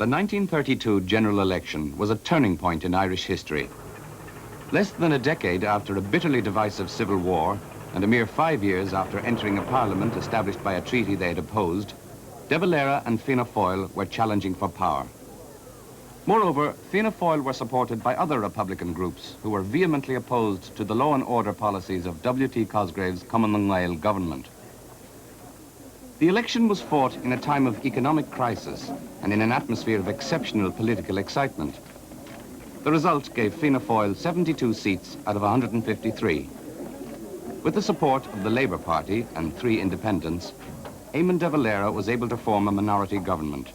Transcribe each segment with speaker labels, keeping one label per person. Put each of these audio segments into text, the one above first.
Speaker 1: The 1932 general election was a turning point in Irish history. Less than a decade after a bitterly divisive civil war, and a mere 5 years after entering a parliament established by a treaty they had opposed, De Valera and Fianna Fáil were challenging for power. Moreover, Fianna Fáil were supported by other Republican groups who were vehemently opposed to the law and order policies of W.T. Cosgrave's Commandant government. The election was fought in a time of economic crisis and in an atmosphere of exceptional political excitement. The result gave Fianna Fáil 72 seats out of 153. With the support of the Labour Party and 3 independents, Eamon DeValera was able to form a minority government.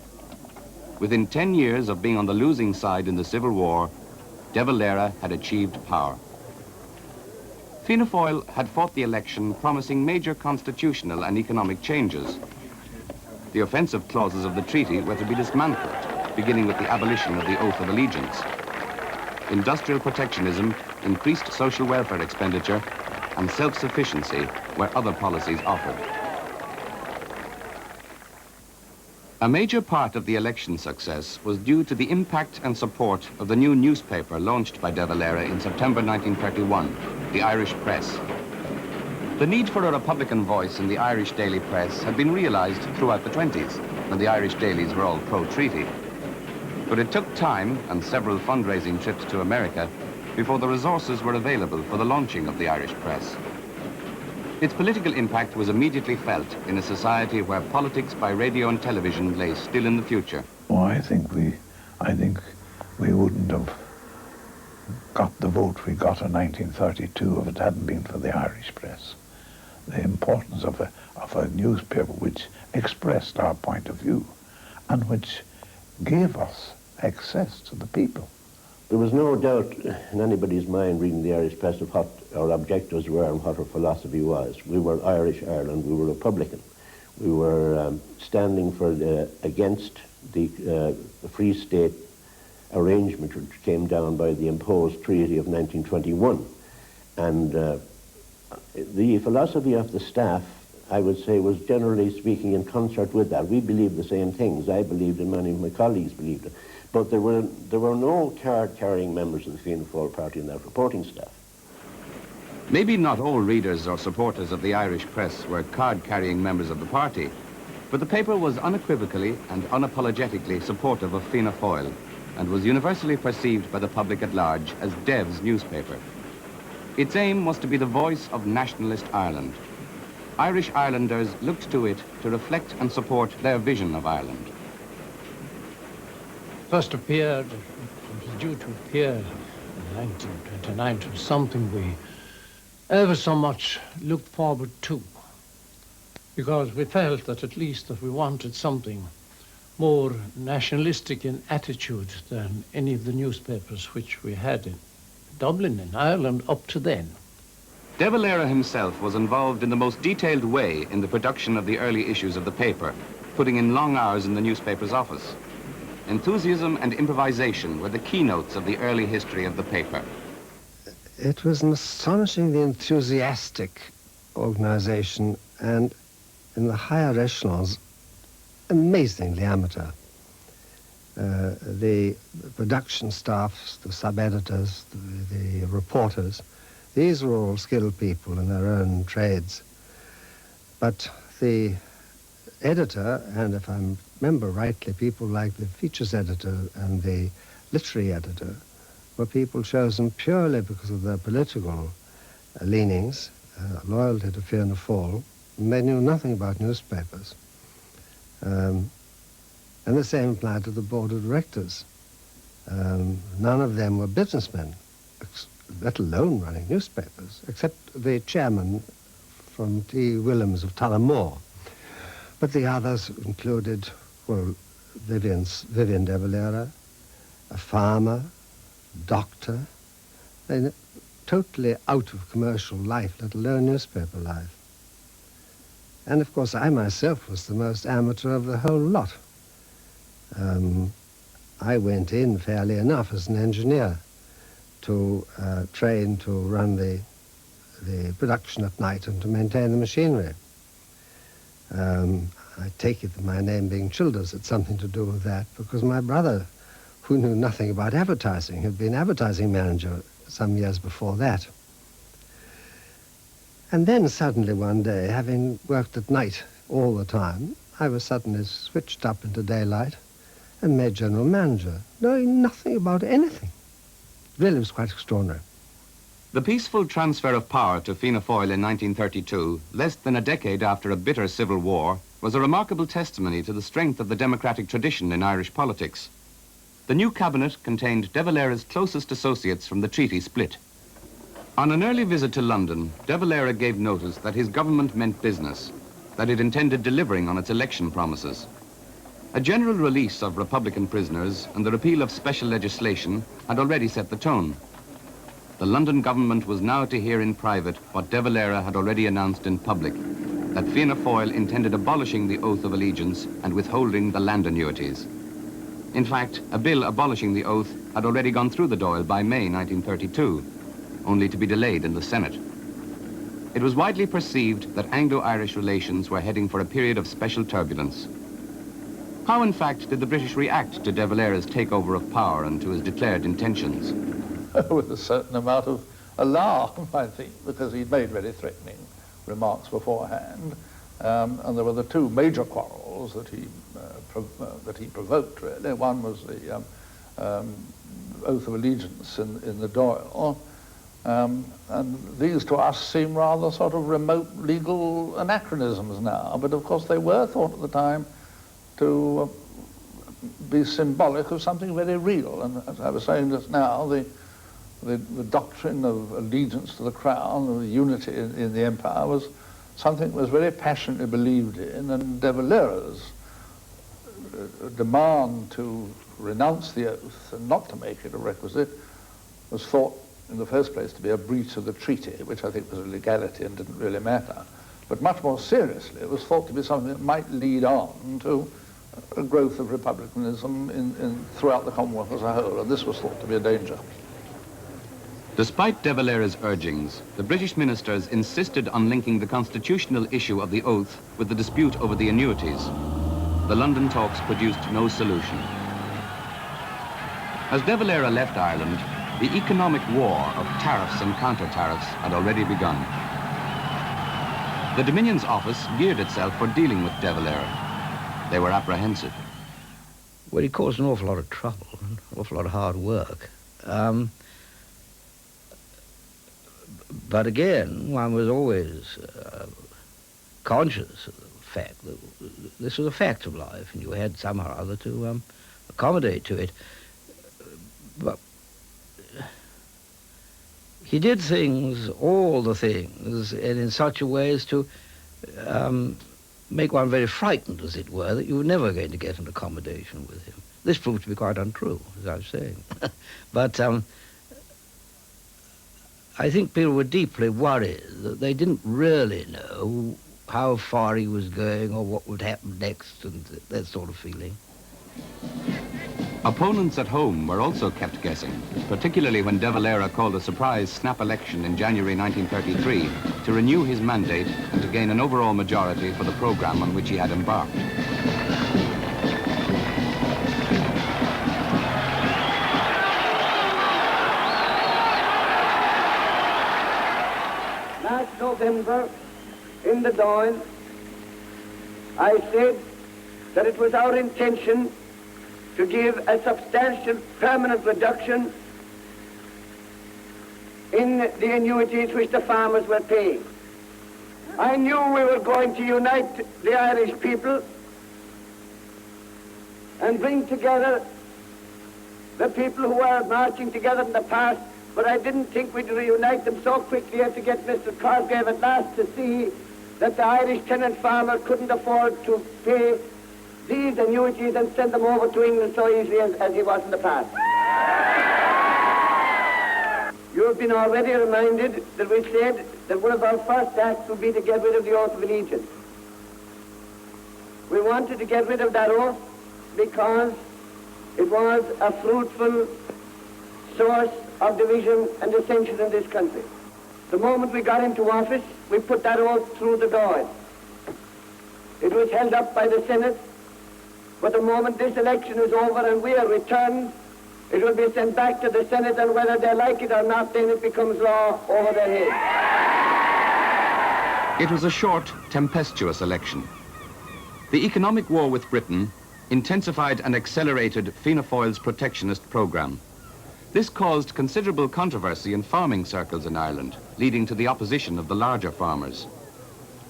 Speaker 1: Within 10 years of being on the losing side in the Civil War, De Valera had achieved power. Fianna Fáil had fought the election promising major constitutional and economic changes. The offensive clauses of the treaty were to be dismantled, beginning with the abolition of the Oath of Allegiance. Industrial protectionism, increased social welfare expenditure, and self-sufficiency were other policies offered. A major part of the election success was due to the impact and support of the new newspaper launched by De Valera in September 1931, the Irish Press. The need for a Republican voice in the Irish daily press had been realized throughout the 20s, when the Irish dailies were all pro-treaty. But it took time and several fundraising trips to America before the resources were available for the launching of the Irish Press. Its political impact was immediately felt in a society where politics by radio and television lay still in the future.
Speaker 2: Oh, I think we wouldn't have got the vote we got in 1932 if it hadn't been for the Irish Press. The importance of a newspaper which expressed our point of view and which gave us access to the people.
Speaker 3: There was no doubt in anybody's mind reading the Irish Press of what our objectives were and what our philosophy was. We were Irish Ireland, we were Republican. We were standing for against the Free State arrangement which came down by the imposed Treaty of 1921. And the philosophy of the staff, I would say, was generally speaking in concert with that. We believed the same things. I believed and many of my colleagues believed it. But there were no card-carrying members of the Fianna Fáil party in that reporting staff.
Speaker 1: Maybe not all readers or supporters of the Irish Press were card-carrying members of the party, but the paper was unequivocally and unapologetically supportive of Fianna Fáil and was universally perceived by the public at large as Dev's newspaper. Its aim was to be the voice of nationalist Ireland. Irish Irelanders looked to it to reflect and support their vision of Ireland.
Speaker 4: First appeared, it was due to appear in 1929. It was something we ever so much looked forward to, because we felt that at least that we wanted something more nationalistic in attitude than any of the newspapers which we had in Dublin, in Ireland, up to then.
Speaker 1: De Valera himself was involved in the most detailed way in the production of the early issues of the paper, putting in long hours in the newspaper's office. Enthusiasm and improvisation were the keynotes of the early history of the paper.
Speaker 5: It was an astonishingly enthusiastic organization, and in the higher echelons, amazingly amateur. The production staffs, the sub-editors, the reporters, these were all skilled people in their own trades. But the editor, and if I remember rightly, people like the features editor and the literary editor were people chosen purely because of their political leanings, loyalty to Fianna Fáil, and they knew nothing about newspapers. And the same applied to the board of directors. None of them were businessmen, let alone running newspapers, except the chairman from T. Williams of Tullamore. But the others included, well, Vivian De Valera, a farmer, doctor, totally out of commercial life, let alone newspaper life. And of course, I myself was the most amateur of the whole lot. I went in fairly enough as an engineer to train to run the production at night and to maintain the machinery. I take it that my name being Childers had something to do with that, because my brother, who knew nothing about advertising, had been advertising manager some years before that. And then suddenly one day, having worked at night all the time, I was suddenly switched up into daylight and made general manager, knowing nothing about anything. Really, it was quite extraordinary.
Speaker 1: The peaceful transfer of power to Fianna Fáil in 1932, less than a decade after a bitter civil war, was a remarkable testimony to the strength of the democratic tradition in Irish politics. The new cabinet contained De Valera's closest associates from the treaty split. On an early visit to London, De Valera gave notice that his government meant business, that it intended delivering on its election promises. A general release of Republican prisoners and the repeal of special legislation had already set the tone. The London government was now to hear in private what De Valera had already announced in public, that Fianna Fáil intended abolishing the oath of allegiance and withholding the land annuities. In fact, a bill abolishing the oath had already gone through the Dáil by May 1932, only to be delayed in the Senate. It was widely perceived that Anglo-Irish relations were heading for a period of special turbulence. How, in fact, did the British react to De Valera's takeover of power and to his declared intentions?
Speaker 2: With a certain amount of alarm, I think, because he'd made very threatening remarks beforehand, and there were the two major quarrels that he provoked, really. One was the oath of allegiance in the Dáil, and these to us seem rather sort of remote legal anachronisms now, but of course they were thought at the time to be symbolic of something very real. And as I was saying just now, the doctrine of allegiance to the crown, of unity in the empire, was something that was very passionately believed in, and De Valera's demand to renounce the oath and not to make it a requisite was thought in the first place to be a breach of the treaty, which I think was a legality and didn't really matter. But much more seriously, it was thought to be something that might lead on to a growth of republicanism throughout the Commonwealth as a whole, and this was thought to be a danger.
Speaker 1: Despite De Valera's urgings, the British ministers insisted on linking the constitutional issue of the oath with the dispute over the annuities. The London talks produced no solution. As De Valera left Ireland, the economic war of tariffs and counter-tariffs had already begun. The Dominion's office geared itself for dealing with De Valera. They were apprehensive.
Speaker 6: Well, he caused an awful lot of trouble, an awful lot of hard work. But again, one was always conscious of the fact that this was a fact of life, and you had somehow or other to accommodate to it. But he did things, all the things, and in such a way as to make one very frightened, as it were, that you were never going to get an accommodation with him. This proved to be quite untrue, as I was saying. But I think people were deeply worried that they didn't really know how far he was going or what would happen next and that sort of feeling.
Speaker 1: Opponents at home were also kept guessing, particularly when De Valera called a surprise snap election in January 1933 to renew his mandate and to gain an overall majority for the programme on which he had embarked.
Speaker 7: Last November, in the Dáil, I said that it was our intention to give a substantial permanent reduction in the annuities which the farmers were paying. I knew we were going to unite the Irish people and bring together the people who were marching together in the past, but I didn't think we'd reunite them so quickly as to get Mr. Cosgrave at last to see that the Irish tenant farmer couldn't afford to pay these annuities and send them over to England so easily as he was in the past. You have been already reminded that we said that one of our first acts would be to get rid of the oath of allegiance. We wanted to get rid of that oath because it was a fruitful source of division and dissension in this country. The moment we got into office, we put that oath through the Dáil. It was held up by the Senate, but the moment this election is over and we are returned, it will be sent back to the Senate, and whether they like it or not, then it becomes law over their heads.
Speaker 1: It was a short, tempestuous election. The economic war with Britain intensified and accelerated Fianna Fáil's protectionist programme. This caused considerable controversy in farming circles in Ireland, leading to the opposition of the larger farmers.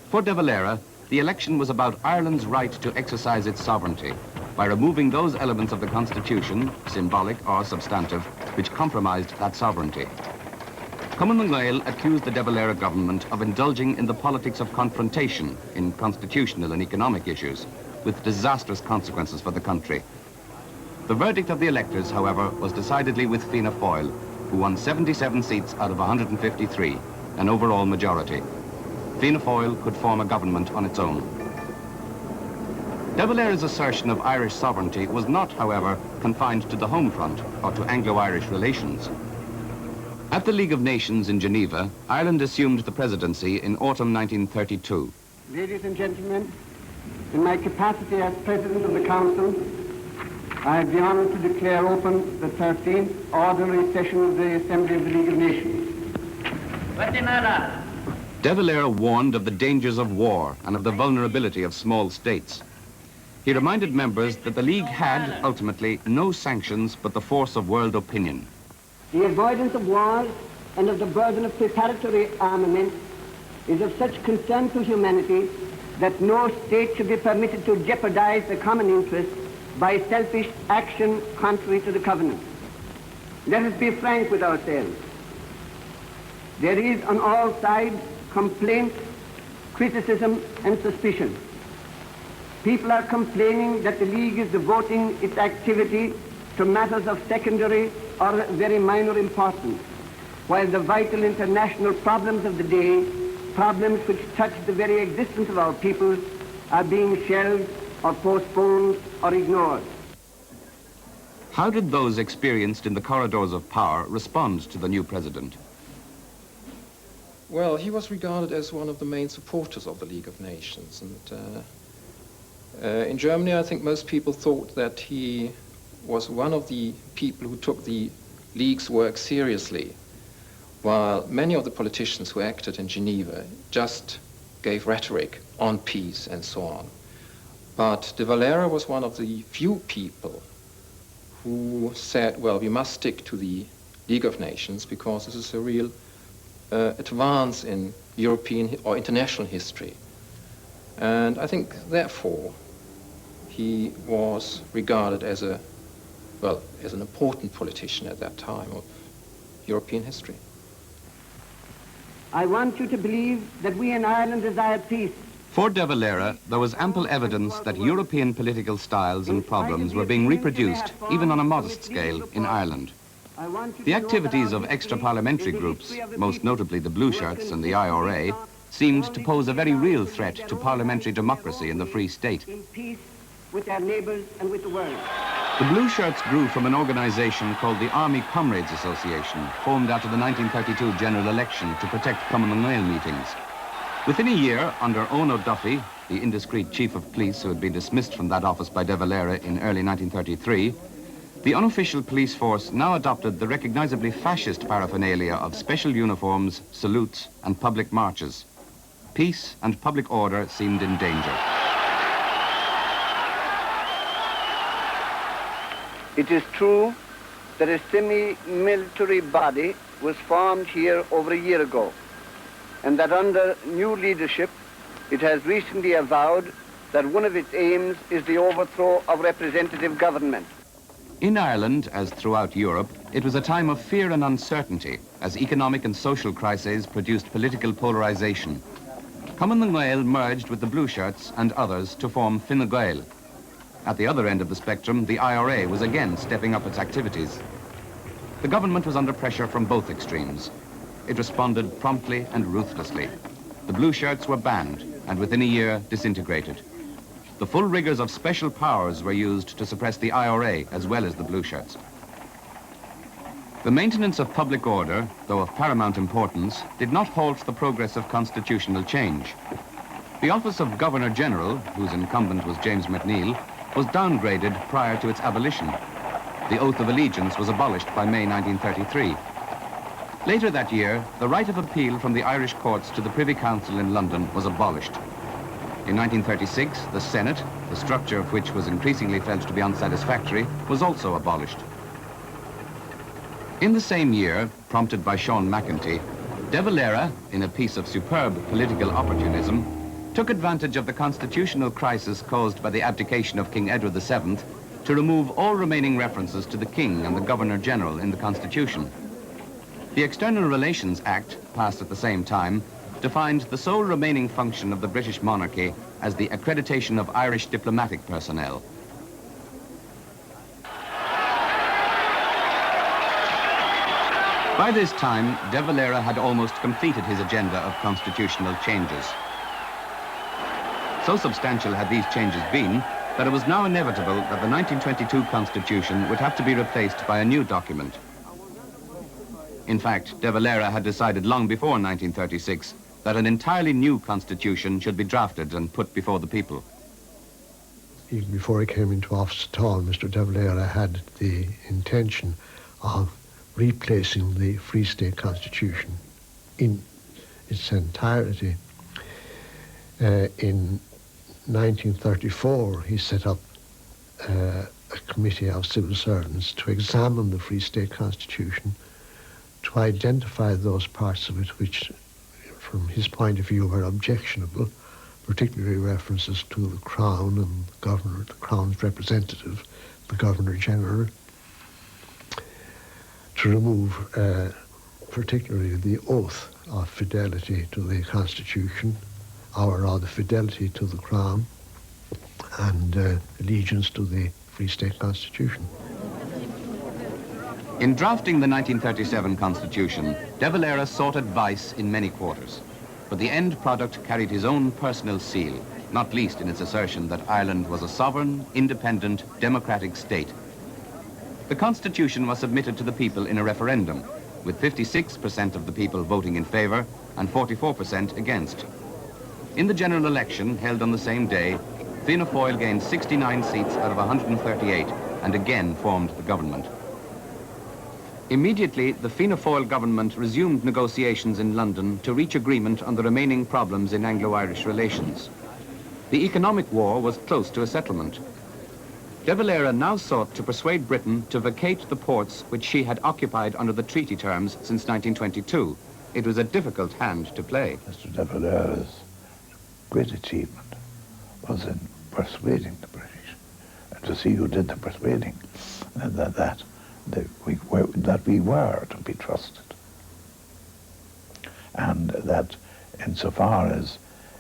Speaker 1: For DeValera, the election was about Ireland's right to exercise its sovereignty by removing those elements of the Constitution, symbolic or substantive, which compromised that sovereignty. Commandant accused the DeValera government of indulging in the politics of confrontation in constitutional and economic issues, with disastrous consequences for the country. The verdict of the electors, however, was decidedly with Fianna Fáil, who won 77 seats out of 153, an overall majority. Fianna Fáil could form a government on its own. DeValera's assertion of Irish sovereignty was not, however, confined to the home front or to Anglo-Irish relations. At the League of Nations in Geneva, Ireland assumed the presidency in autumn 1932.
Speaker 7: Ladies and gentlemen, in my capacity as President of the Council, I have the honour to declare open the 13th ordinary session of the Assembly of the League of Nations.
Speaker 1: DeValera warned of the dangers of war and of the vulnerability of small states. He reminded members that the League had, ultimately, no sanctions but the force of world opinion.
Speaker 7: The avoidance of wars and of the burden of preparatory armament is of such concern to humanity that no state should be permitted to jeopardize the common interest by selfish action contrary to the covenant. Let us be frank with ourselves. There is on all sides complaint, criticism, and suspicion. People are complaining that the League is devoting its activity to matters of secondary or very minor importance, while the vital international problems of the day, problems which touch the very existence of our peoples, are being shelved or postponed or ignored.
Speaker 1: How did those experienced in the corridors of power respond to the new president?
Speaker 8: Well, he was regarded as one of the main supporters of the League of Nations. And in Germany, I think most people thought that he was one of the people who took the League's work seriously, while many of the politicians who acted in Geneva just gave rhetoric on peace and so on. But DeValera was one of the few people who said, well, we must stick to the League of Nations because this is a real advance in European or international history. And I think, therefore, he was regarded as an important politician at that time of European history.
Speaker 7: I want you to believe that we in Ireland desire peace.
Speaker 1: For DeValera, there was ample evidence that European political styles and problems were being reproduced, even on a modest scale, in Ireland. The activities of extra-parliamentary groups, most notably the Blue Shirts and the IRA, seemed to pose a very real threat to parliamentary democracy in the Free State.
Speaker 7: In peace with their neighbours and with the world.
Speaker 1: The Blue Shirts grew from an organisation called the Army Comrades Association, formed after the 1932 general election to protect Common meetings. Within a year, under Eoin O'Duffy, the indiscreet chief of police who had been dismissed from that office by DeValera in early 1933, the unofficial police force now adopted the recognisably fascist paraphernalia of special uniforms, salutes and public marches. Peace and public order seemed in danger.
Speaker 7: It is true that a semi-military body was formed here over a year ago, and that under new leadership, it has recently avowed that one of its aims is the overthrow of representative government.
Speaker 1: In Ireland, as throughout Europe, it was a time of fear and uncertainty as economic and social crises produced political polarisation. Common merged with the Blue Shirts and others to form Fine Gael. At the other end of the spectrum, the IRA was again stepping up its activities. The government was under pressure from both extremes. It responded promptly and ruthlessly. The Blue Shirts were banned and within a year disintegrated. The full rigours of special powers were used to suppress the IRA as well as the Blue Shirts. The maintenance of public order, though of paramount importance, did not halt the progress of constitutional change. The office of Governor-General, whose incumbent was James McNeill, was downgraded prior to its abolition. The oath of allegiance was abolished by May 1933. Later that year, the right of appeal from the Irish courts to the Privy Council in London was abolished. In 1936, the Senate, the structure of which was increasingly felt to be unsatisfactory, was also abolished. In the same year, prompted by Sean McEntee, De Valera, in a piece of superb political opportunism, took advantage of the constitutional crisis caused by the abdication of King Edward VII to remove all remaining references to the King and the Governor-General in the Constitution. The External Relations Act, passed at the same time, defined the sole remaining function of the British monarchy as the accreditation of Irish diplomatic personnel. By this time, De Valera had almost completed his agenda of constitutional changes. So substantial had these changes been that it was now inevitable that the 1922 Constitution would have to be replaced by a new document. In fact, De Valera had decided long before 1936 that an entirely new constitution should be drafted and put before the people.
Speaker 5: Even before he came into office at all, Mr. De Valera had the intention of replacing the Free State Constitution in its entirety. In 1934, he set up a committee of civil servants to examine the Free State Constitution, to identify those parts of it which, from his point of view, were objectionable, particularly references to the Crown and the Governor, the Crown's representative, the Governor-General, to remove particularly the oath of fidelity to the Constitution, or rather fidelity to the Crown, and allegiance to the Free State Constitution.
Speaker 1: In drafting the 1937 Constitution, De Valera sought advice in many quarters, but the end product carried his own personal seal, not least in its assertion that Ireland was a sovereign, independent, democratic state. The Constitution was submitted to the people in a referendum, with 56% of the people voting in favour and 44% against. In the general election held on the same day, Fianna Fáil gained 69 seats out of 138 and again formed the government. Immediately, the Fianna Fáil government resumed negotiations in London to reach agreement on the remaining problems in Anglo-Irish relations. The economic war was close to a settlement. De Valera now sought to persuade Britain to vacate the ports which she had occupied under the treaty terms since 1922. It was a difficult hand to play.
Speaker 2: Mr. De Valera's great achievement was in persuading the British, and to see who did the persuading, and that we were to be trusted, and that insofar as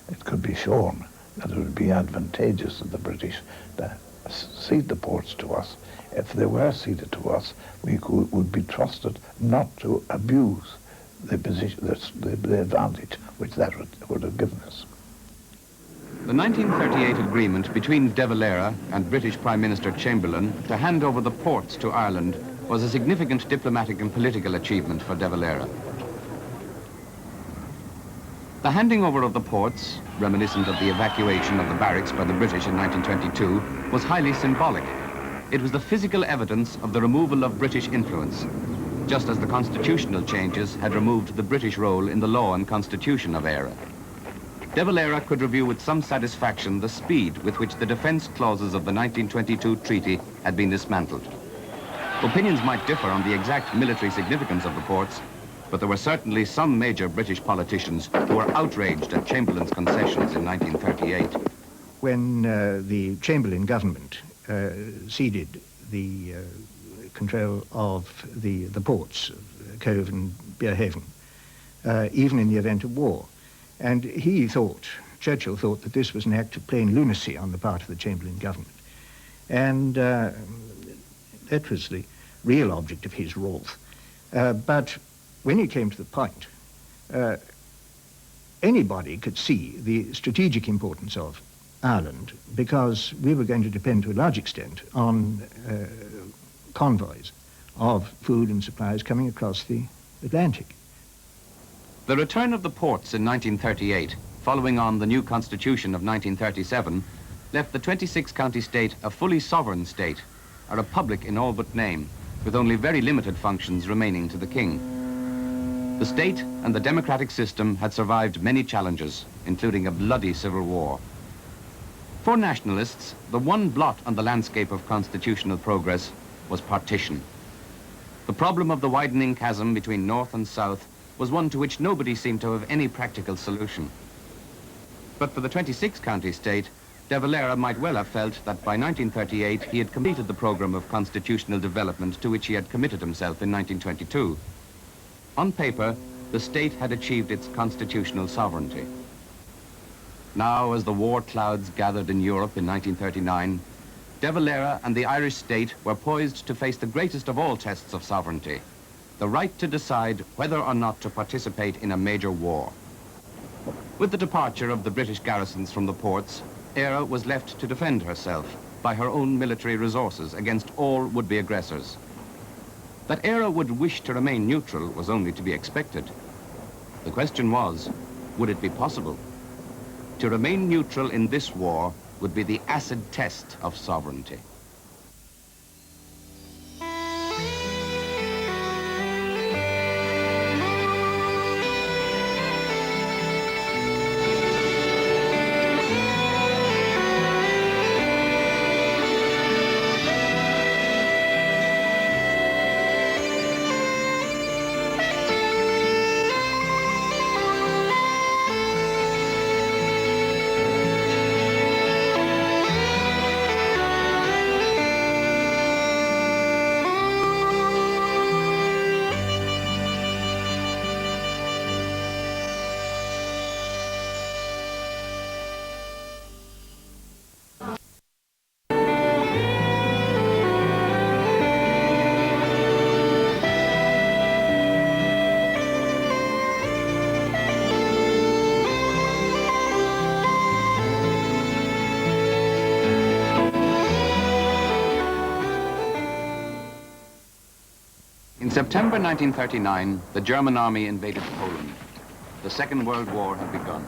Speaker 2: it could be shown that it would be advantageous to the British to cede the ports to us, if they were ceded to us, we would be trusted not to abuse the position, the advantage which that would have given us.
Speaker 1: The 1938 agreement between De Valera and British Prime Minister Chamberlain to hand over the ports to Ireland was a significant diplomatic and political achievement for De Valera. The handing over of the ports, reminiscent of the evacuation of the barracks by the British in 1922, was highly symbolic. It was the physical evidence of the removal of British influence, just as the constitutional changes had removed the British role in the law and constitution of Éire. De Valera could review with some satisfaction the speed with which the defence clauses of the 1922 treaty had been dismantled. Opinions might differ on the exact military significance of the ports, but there were certainly some major British politicians who were outraged at Chamberlain's concessions in 1938.
Speaker 9: When the Chamberlain government ceded the control of the ports, Cove and Berehaven, even in the event of war, and Churchill thought that this was an act of plain lunacy on the part of the Chamberlain government. And that was the real object of his wrath. But when it came to the point, anybody could see the strategic importance of Ireland, because we were going to depend to a large extent on convoys of food and supplies coming across the Atlantic.
Speaker 1: The return of the ports in 1938 following on the new constitution of 1937, left the 26-county state a fully sovereign state, a republic in all but name, with only very limited functions remaining to the king. The state and the democratic system had survived many challenges, including a bloody civil war. For nationalists, the one blot on the landscape of constitutional progress was partition. The problem of the widening chasm between North and South was one to which nobody seemed to have any practical solution. But for the 26-county state, De Valera might well have felt that by 1938 he had completed the program of constitutional development to which he had committed himself in 1922. On paper, the state had achieved its constitutional sovereignty. Now, as the war clouds gathered in Europe in 1939, De Valera and the Irish state were poised to face the greatest of all tests of sovereignty, the right to decide whether or not to participate in a major war. With the departure of the British garrisons from the ports, Éire was left to defend herself by her own military resources against all would-be aggressors. That Éire would wish to remain neutral was only to be expected. The question was, would it be possible? To remain neutral in this war would be the acid test of sovereignty. In September 1939, the German army invaded Poland. The Second World War had begun.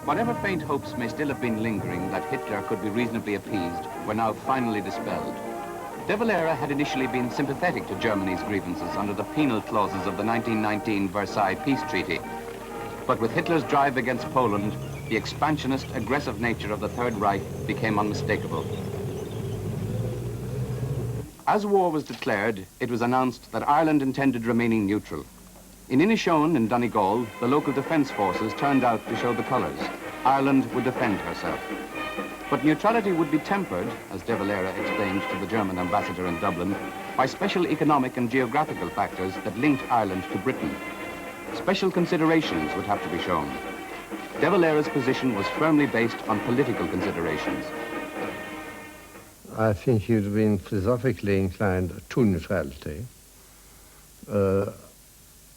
Speaker 1: Whatever faint hopes may still have been lingering that Hitler could be reasonably appeased were now finally dispelled. De Valera had initially been sympathetic to Germany's grievances under the penal clauses of the 1919 Versailles Peace Treaty. But with Hitler's drive against Poland, the expansionist, aggressive nature of the Third Reich became unmistakable. As war was declared, it was announced that Ireland intended remaining neutral. In Inishowen in Donegal, the local defence forces turned out to show the colours. Ireland would defend herself. But neutrality would be tempered, as De Valera explained to the German ambassador in Dublin, by special economic and geographical factors that linked Ireland to Britain. Special considerations would have to be shown. De Valera's position was firmly based on political considerations.
Speaker 5: I think he would have been philosophically inclined to neutrality, but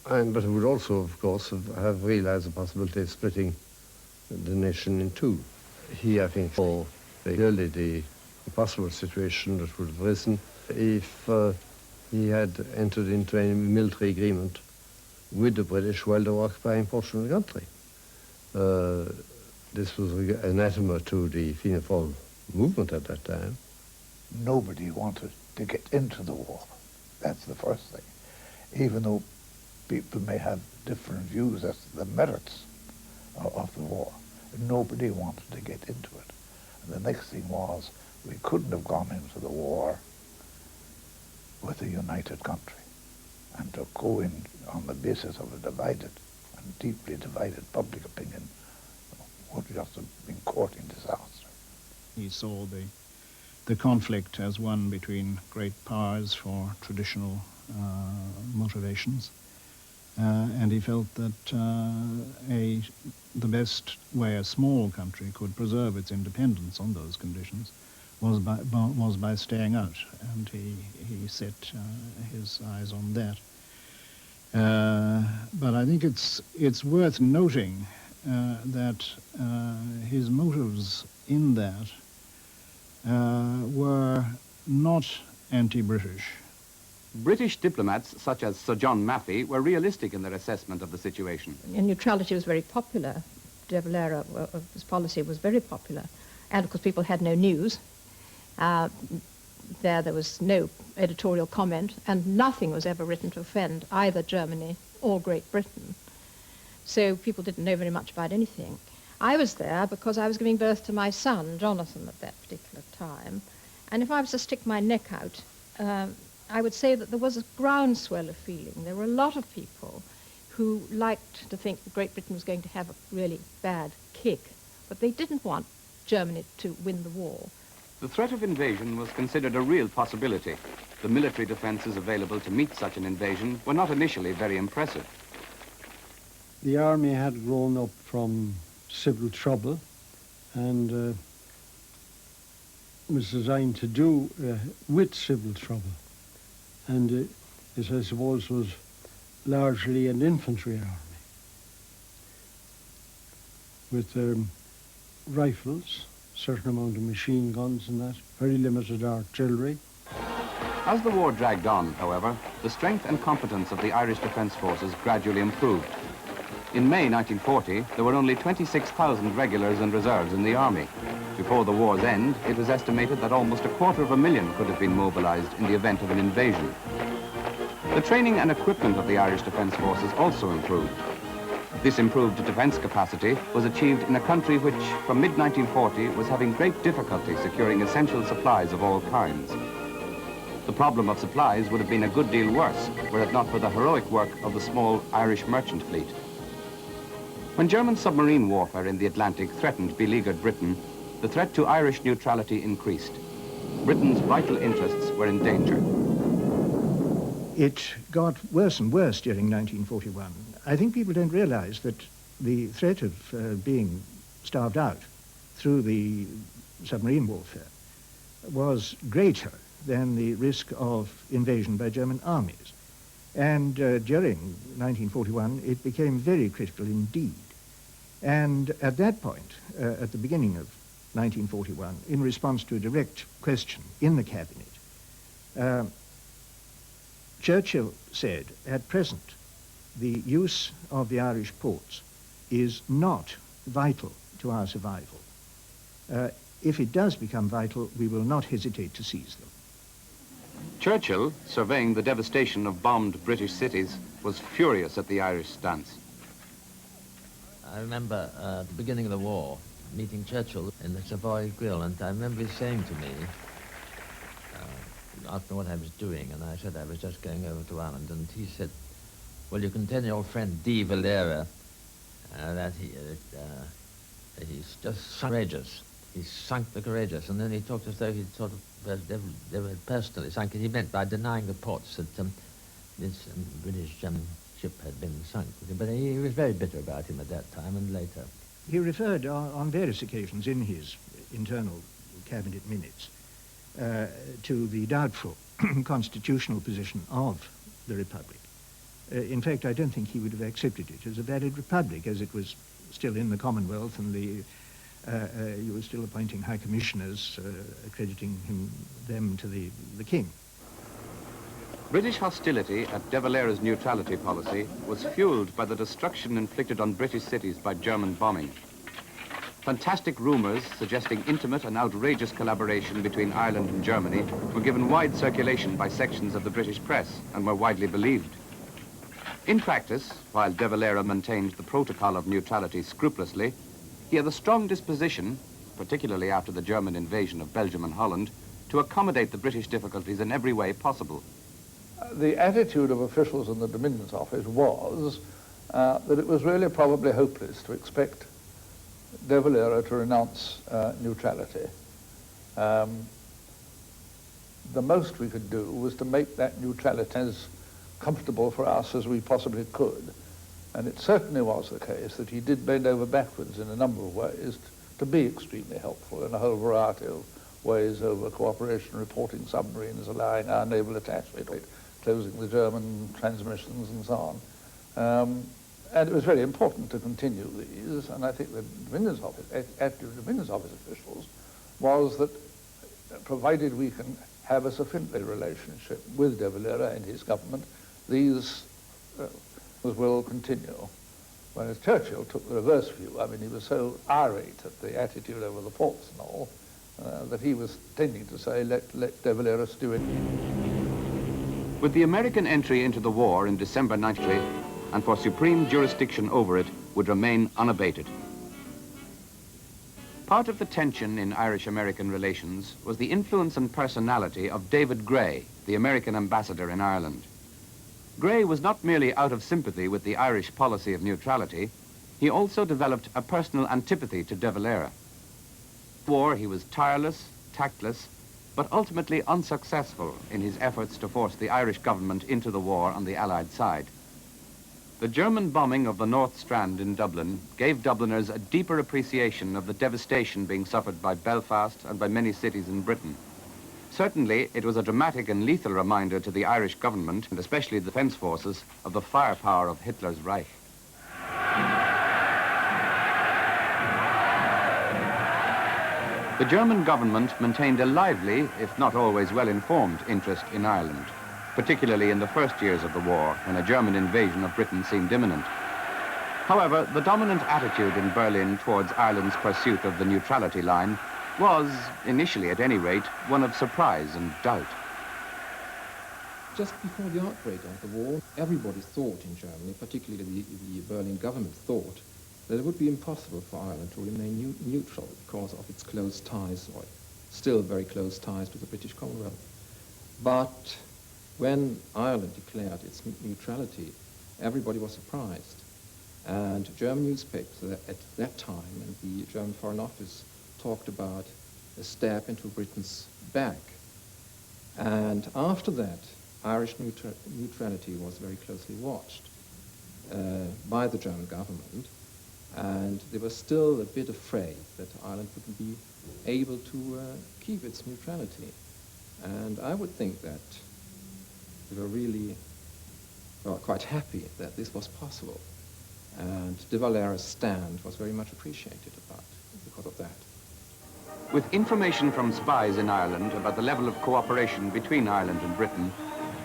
Speaker 5: he would also, of course, have realized the possibility of splitting the nation in two. He, I think, saw clearly the possible situation that would have arisen if he had entered into a military agreement with the British while they were occupying portion of the country. This was anathema to the Fianna Fáil movement at that time.
Speaker 2: Nobody wanted to get into the war. That's the first thing. Even though people may have different views as to the merits of the war, nobody wanted to get into it. And the next thing was, we couldn't have gone into the war with a united country. And to go in on the basis of a divided and deeply divided public opinion would just have been courting disaster.
Speaker 9: He saw the conflict as one between great powers for traditional motivations, and he felt that the best way a small country could preserve its independence on those conditions was by staying out, and he set his eyes on that. But I think it's worth noting that his motives in that were not anti-British.
Speaker 1: British diplomats such as Sir John Maffei were realistic in their assessment of the situation.
Speaker 10: And neutrality was very popular De Valera's policy was very popular. And of course people had no news. There was no editorial comment, and nothing was ever written to offend either Germany or Great Britain. So people didn't know very much about anything. I was there because I was giving birth to my son, Jonathan, at that particular time. And if I was to stick my neck out, I would say that there was a groundswell of feeling. There were a lot of people who liked to think that Great Britain was going to have a really bad kick, but they didn't want Germany to win the war.
Speaker 1: The threat of invasion was considered a real possibility. The military defences available to meet such an invasion were not initially very impressive.
Speaker 11: The army had grown up from civil trouble and was designed to do with civil trouble. And it, I suppose, was largely an infantry army with rifles, certain amount of machine guns and that, very limited artillery.
Speaker 1: As the war dragged on, however, the strength and competence of the Irish Defence Forces gradually improved. In May 1940, there were only 26,000 regulars and reserves in the army. Before the war's end, it was estimated that almost 250,000 could have been mobilised in the event of an invasion. The training and equipment of the Irish Defence Forces also improved. This improved defence capacity was achieved in a country which, from mid-1940, was having great difficulty securing essential supplies of all kinds. The problem of supplies would have been a good deal worse were it not for the heroic work of the small Irish merchant fleet. When German submarine warfare in the Atlantic threatened beleaguered Britain, the threat to Irish neutrality increased. Britain's vital interests were in danger.
Speaker 9: It got worse and worse during 1941. I think people don't realize that the threat of being starved out through the submarine warfare was greater than the risk of invasion by German armies. And during 1941, it became very critical indeed. And at that point, at the beginning of 1941, in response to a direct question in the cabinet, Churchill said, at present, the use of the Irish ports is not vital to our survival. If it does become vital, we will not hesitate to seize them.
Speaker 1: Churchill, surveying the devastation of bombed British cities, was furious at the Irish stance.
Speaker 12: I remember at the beginning of the war, meeting Churchill in the Savoy Grill, and I remember he saying to me, asked me what I was doing, and I said I was just going over to Ireland, and he said, well, you can tell your friend D. Valera that he's just courageous. He's sunk the courageous, and then he talked as though he'd sort of they were personally sunk, and he meant by denying the ports that this British ship had been sunk. But he was very bitter about him at that time and later.
Speaker 9: He referred on various occasions in his internal cabinet minutes to the doubtful constitutional position of the Republic. In fact, I don't think he would have accepted it as a valid republic, as it was still in the Commonwealth, and you were still appointing high commissioners, accrediting them to the King.
Speaker 1: British hostility at De Valera's neutrality policy was fueled by the destruction inflicted on British cities by German bombing. Fantastic rumours suggesting intimate and outrageous collaboration between Ireland and Germany were given wide circulation by sections of the British press and were widely believed. In practice, while De Valera maintained the protocol of neutrality scrupulously, he had a strong disposition, particularly after the German invasion of Belgium and Holland, to accommodate the British difficulties in every way possible.
Speaker 2: The attitude of officials in the Dominions Office was that it was really probably hopeless to expect De Valera to renounce neutrality. The most we could do was to make that neutrality as comfortable for us as we possibly could. And it certainly was the case that he did bend over backwards in a number of ways to be extremely helpful in a whole variety of ways, over cooperation, reporting submarines, allowing our naval attachment, closing the German transmissions and so on. And it was very important to continue these, and I think the Dominions Office, attitude of Dominions Office officials was that provided we can have a sufficient relationship with De Valera and his government, these will continue. whereas Churchill took the reverse view. I mean, he was so irate at the attitude over the ports and all that he was tending to say, let De Valera do it.
Speaker 1: With the American entry into the war in December 93, and for supreme jurisdiction over it, would remain unabated. Part of the tension in Irish-American relations was the influence and personality of David Grey, the American ambassador in Ireland. Grey was not merely out of sympathy with the Irish policy of neutrality, he also developed a personal antipathy to De Valera. In the war, he was tireless, tactless, but ultimately unsuccessful in his efforts to force the Irish government into the war on the Allied side. The German bombing of the North Strand in Dublin gave Dubliners a deeper appreciation of the devastation being suffered by Belfast and by many cities in Britain. Certainly, it was a dramatic and lethal reminder to the Irish government, and especially the defence forces, of the firepower of Hitler's Reich. The German government maintained a lively, if not always well-informed, interest in Ireland, particularly in the first years of the war, when a German invasion of Britain seemed imminent. However, the dominant attitude in Berlin towards Ireland's pursuit of the neutrality line was, initially at any rate, one of surprise and doubt.
Speaker 8: Just before the outbreak of the war, everybody thought in Germany, particularly the Berlin government thought, that it would be impossible for Ireland to remain neutral because of its close ties, or still very close ties, to the British Commonwealth. But when Ireland declared its neutrality, everybody was surprised. And German newspapers at that time and the German Foreign Office talked about a stab into Britain's back. And after that, Irish neutrality was very closely watched by the German government. And they were still a bit afraid that Ireland wouldn't be able to keep its neutrality. And I would think that they were really quite happy that this was possible. And De Valera's stand was very much appreciated because of that.
Speaker 1: With information from spies in Ireland about the level of cooperation between Ireland and Britain,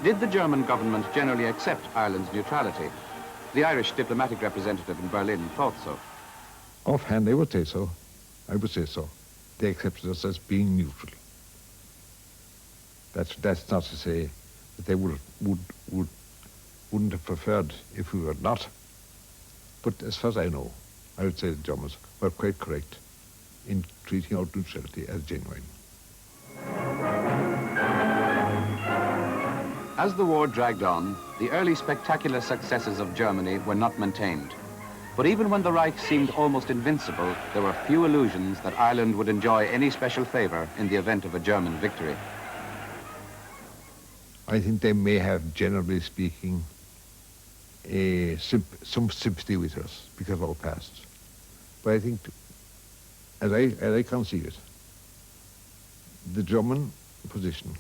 Speaker 1: did the German government generally accept Ireland's neutrality? The Irish diplomatic representative in Berlin thought so.
Speaker 13: Offhand, I would say so. I would say so. They accepted us as being neutral. That's not to say that they wouldn't have preferred if we were not. But as far as I know, I would say the Germans were quite correct in treating out neutrality as genuine.
Speaker 1: As the war dragged on, the early spectacular successes of Germany were not maintained. But even when the Reich seemed almost invincible, there were few illusions that Ireland would enjoy any special favor in the event of a German victory.
Speaker 13: I think they may have, generally speaking, some sympathy with us because of our past. But I think, as I conceive it, the German position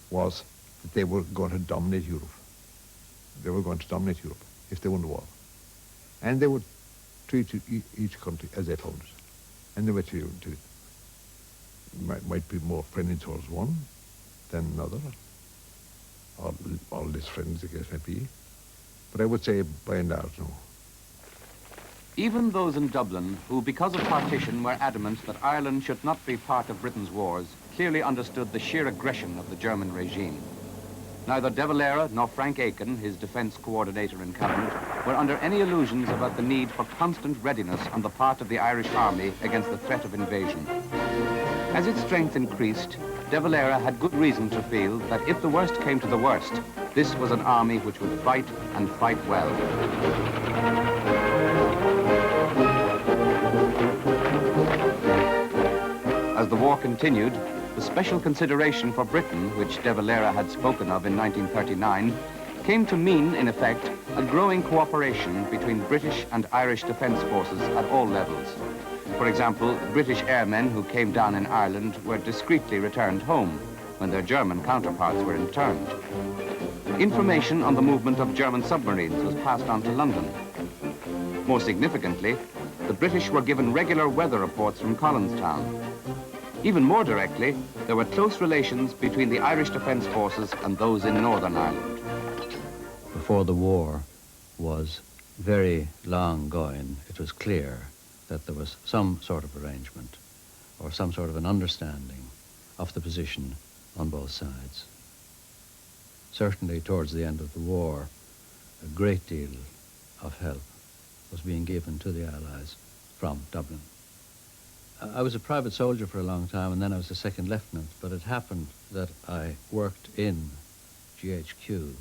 Speaker 13: was that they were going to dominate Europe. They were going to dominate Europe if they won the war. And they would treat each country as they found it. And they might be more friendly towards one than another, or less friendly, the case may be. But I would say, by and large, no.
Speaker 1: Even those in Dublin who, because of partition, were adamant that Ireland should not be part of Britain's wars, clearly understood the sheer aggression of the German regime. Neither De Valera nor Frank Aiken, his defense coordinator in Cabinet, were under any illusions about the need for constant readiness on the part of the Irish army against the threat of invasion. As its strength increased, De Valera had good reason to feel that if the worst came to the worst, this was an army which would fight and fight well. As the war continued, the special consideration for Britain, which De Valera had spoken of in 1939, came to mean, in effect, a growing cooperation between British and Irish defence forces at all levels. For example, British airmen who came down in Ireland were discreetly returned home when their German counterparts were interned. Information on the movement of German submarines was passed on to London. More significantly, the British were given regular weather reports from Collinstown. Even more directly, there were close relations between the Irish Defence Forces and those in Northern Ireland.
Speaker 14: Before the war was very long going, it was clear that there was some sort of arrangement or some sort of an understanding of the position on both sides. Certainly towards the end of the war, a great deal of help was being given to the Allies from Dublin. I was a private soldier for a long time, and then I was a second lieutenant, but it happened that I worked in GHQ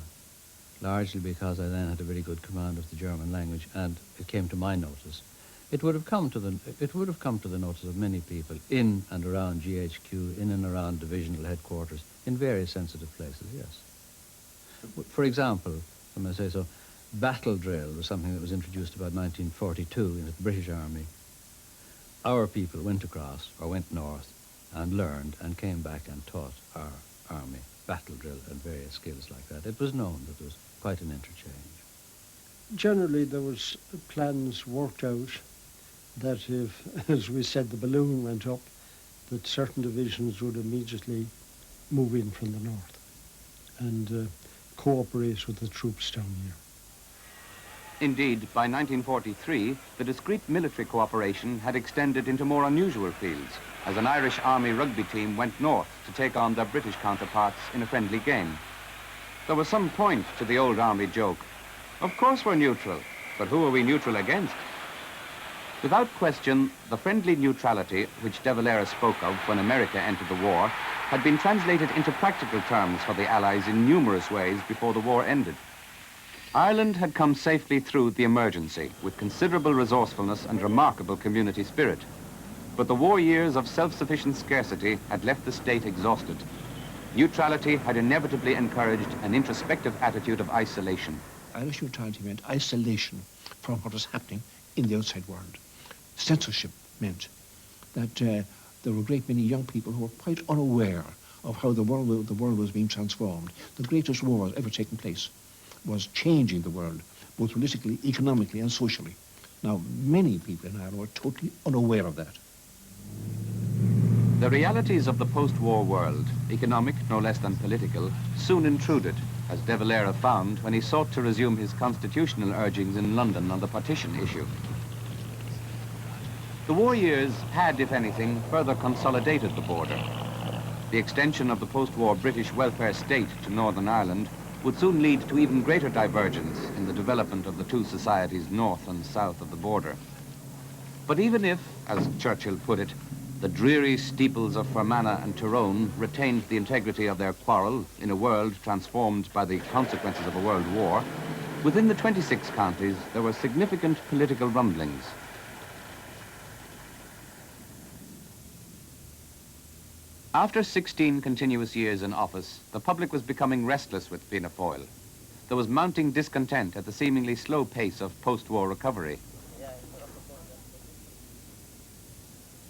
Speaker 14: largely because I then had a very good command of the German language, and it came to my notice. It would have come to the notice of many people in and around GHQ, in and around divisional headquarters, in various sensitive places, yes. For example, if I may say so, battle drill was something that was introduced about 1942 into the British Army. Our people went across, or went north, and learned, and came back and taught our army battle drill and various skills like that. It was known that there was quite an interchange.
Speaker 11: Generally, there was plans worked out that if, as we said, the balloon went up, that certain divisions would immediately move in from the north and cooperate with the troops down here.
Speaker 1: Indeed, by 1943, the discreet military cooperation had extended into more unusual fields, as an Irish Army rugby team went north to take on their British counterparts in a friendly game. There was some point to the old Army joke. Of course we're neutral, but who are we neutral against? Without question, the friendly neutrality which De Valera spoke of when America entered the war had been translated into practical terms for the Allies in numerous ways before the war ended. Ireland had come safely through the emergency with considerable resourcefulness and remarkable community spirit. But the war years of self-sufficient scarcity had left the state exhausted. Neutrality had inevitably encouraged an introspective attitude of isolation.
Speaker 15: Irish neutrality meant isolation from what was happening in the outside world. Censorship meant that there were a great many young people who were quite unaware of how the world was being transformed. The greatest war ever taken place was changing the world, both politically, economically, and socially. Now, many people in Ireland were totally unaware of that.
Speaker 1: The realities of the post-war world, economic no less than political, soon intruded, as De Valera found when he sought to resume his constitutional urgings in London on the partition issue. The war years had, if anything, further consolidated the border. The extension of the post-war British welfare state to Northern Ireland would soon lead to even greater divergence in the development of the two societies north and south of the border. But even if, as Churchill put it, the dreary steeples of Fermanagh and Tyrone retained the integrity of their quarrel in a world transformed by the consequences of a world war, within the 26 counties there were significant political rumblings. After 16 continuous years in office, the public was becoming restless with Fianna Fáil. There was mounting discontent at the seemingly slow pace of post-war recovery.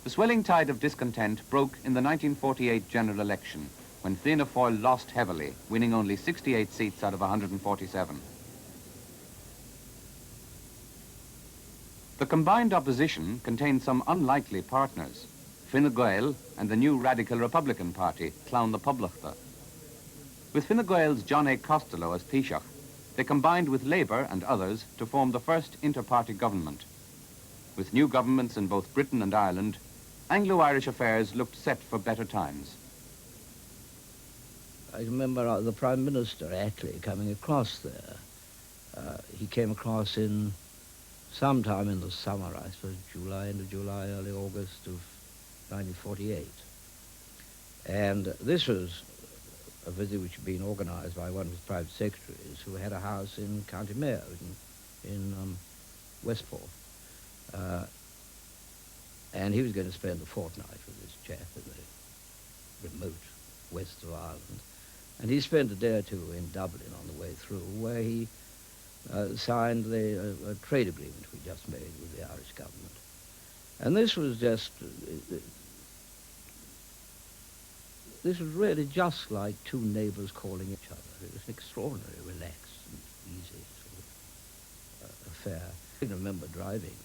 Speaker 1: The swelling tide of discontent broke in the 1948 general election, when Fianna Fáil lost heavily, winning only 68 seats out of 147. The combined opposition contained some unlikely partners: Fine Gael and the new Radical Republican Party, Clán na Poblachta. With Fine Gael's John A. Costello as Taoiseach, they combined with Labour and others to form the first inter-party government. With new governments in both Britain and Ireland, Anglo-Irish affairs looked set for better times.
Speaker 6: I remember the Prime Minister, Attlee, coming across there. He came across in sometime in the summer, I suppose, end of July, early August of 1948. And this was a visit which had been organised by one of his private secretaries who had a house in County Mayo in Westport. And he was going to spend a fortnight with this chap in the remote west of Ireland. And he spent a day or two in Dublin on the way through, where he signed a trade agreement we just made with the Irish government. And this was just, this was really just like two neighbours calling each other. It was an extraordinary, relaxed and easy sort of affair. I can remember driving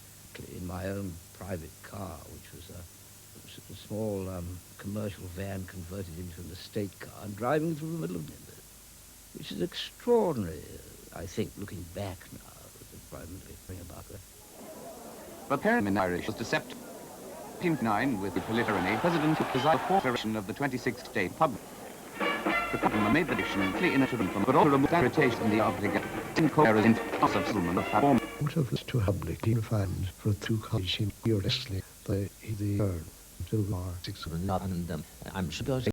Speaker 6: in my own private car, which was a small commercial van converted into an estate car, and driving through the middle of London, which is extraordinary, I think, looking back now, bring it back there.
Speaker 1: But parent in Irish was deceptive. In 1909, with the Politirony, President took the declaration of the 26th state public. The government made the decision clearly in a from but all removed irritation in the obligation. In Clare in loss of settlement of form.
Speaker 5: Out of this to public, he found for two college in Irish the earn to war 6.
Speaker 12: And I'm sure